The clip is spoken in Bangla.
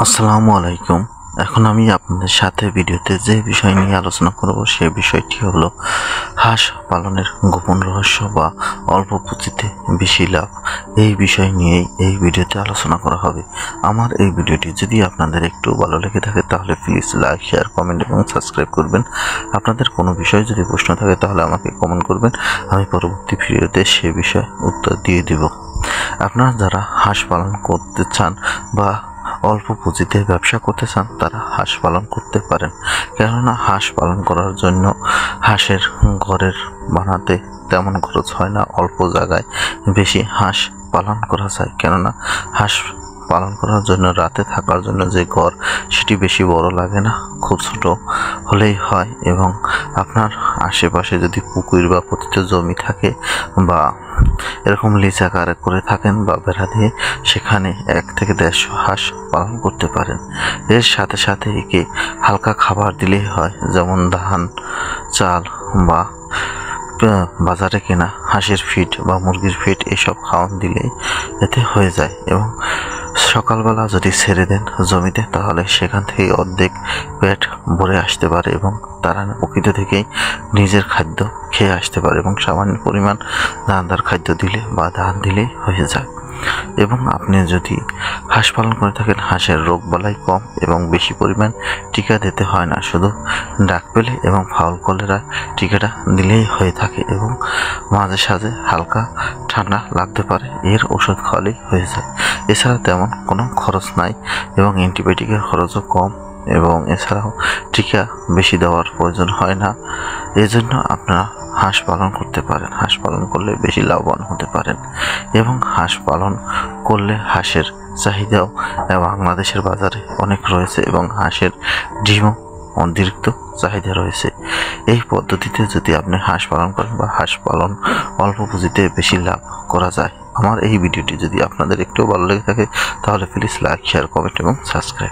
আসসালামু আলাইকুম। এখন আমি আপনাদের সাথে ভিডিওতে যে বিষয় নিয়ে আলোচনা করব সে বিষয়টি হলো হাঁস পালনের গোপন রহস্য বা অল্প পুঁজিতে বেশি লাভ। এই বিষয় নিয়েই এই ভিডিওতে আলোচনা করা হবে। আমার এই ভিডিওটি যদি আপনাদের একটু ভালো লেগে থাকে তাহলে প্লিজ লাইক, শেয়ার, কমেন্ট এবং সাবস্ক্রাইব করবেন। আপনাদের কোনো বিষয়ে যদি প্রশ্ন থাকে তাহলে আমাকে কমেন্ট করবেন, আমি পরবর্তী ভিডিওতে সে বিষয়ে উত্তর দিয়ে দেব। আপনারা যারা হাঁস পালন করতে চান বা অল্প পুঁজিতে ব্যবসা করতে চান তারা হাঁস পালন করতে পারেন। কেননা হাঁস পালন করার জন্য হাঁসের ঘরের বানাতে তেমন খরচ হয় না, অল্প জায়গায় বেশি হাঁস পালন করা যায়। কেননা হাঁস পালন করার জন্য রাতে থাকার জন্য যে ঘর সেটি বেশি বড় লাগে না, খুব ছোট হলেই হয়। এবং আপনার আশেপাশে যদি পুকুর বা পতিত জমি থাকে বা এরকম লিজ আকারে করে থাকেন বা বেড়া দিয়ে, সেখানে 1 থেকে 150 হাঁস পালন করতে পারেন। এর সাথে সাথে একে হালকা খাবার দিলেই হয়, যেমন ধান, চাল বা বাজারে কেনা হাঁসের ফিড বা মুরগির ফিড এসব খাওয়ান দিলেই এতে হয়ে যায়। এবং সকালবেলা যদি ছেড়ে দেন জমিতে তাহলে সেখান থেকে অর্ধেক পেট ভরে আসতে পারে এবং তারা প্রকৃত থেকেই নিজের খাদ্য খেয়ে আসতে পারে এবং সামান্য পরিমাণ দানাদার খাদ্য দিলে বা ধান দিলেই হয়ে যায়। এবং আপনি যদি হাঁস পালন করে থাকেন, হাঁসের রোগ বালাই কম এবং বেশি পরিমাণ টিকা দিতে হয় না, শুধু ডাক পেলে এবং ফাউল কলেরা টিকাটা দিলেই হয়ে থাকে। এবং মাঝে সাঝে হালকা ঠান্ডা লাগতে পারে, এর ওষুধ খাওয়ালেই হয়ে যায়। এছাড়া তেমন কোনো খরচ নাই এবং অ্যান্টিবায়োটিকের খরচও কম এবং এছাড়াও টিকা বেশি দেওয়ার প্রয়োজন হয় না। এজন্য আপনারা হাঁস পালন করতে পারেন। হাঁস পালন করলে বেশি লাভবান হতে পারেন এবং হাঁস পালন করলে হাঁসের চাহিদাও বাংলাদেশের বাজারে অনেক রয়েছে এবং হাঁসের ডিমও অতিরিক্ত চাহিদা রয়েছে। এই পদ্ধতিতে যদি আপনি হাঁস পালন করেন বা হাঁস পালন অল্প পুঁজিতে বেশি লাভ করা যায়। আমার এই ভিডিওটি যদি আপনাদের একটু ভালো লেগে থাকে তাহলে প্লিজ লাইক, শেয়ার, কমেন্ট এবং সাবস্ক্রাইব।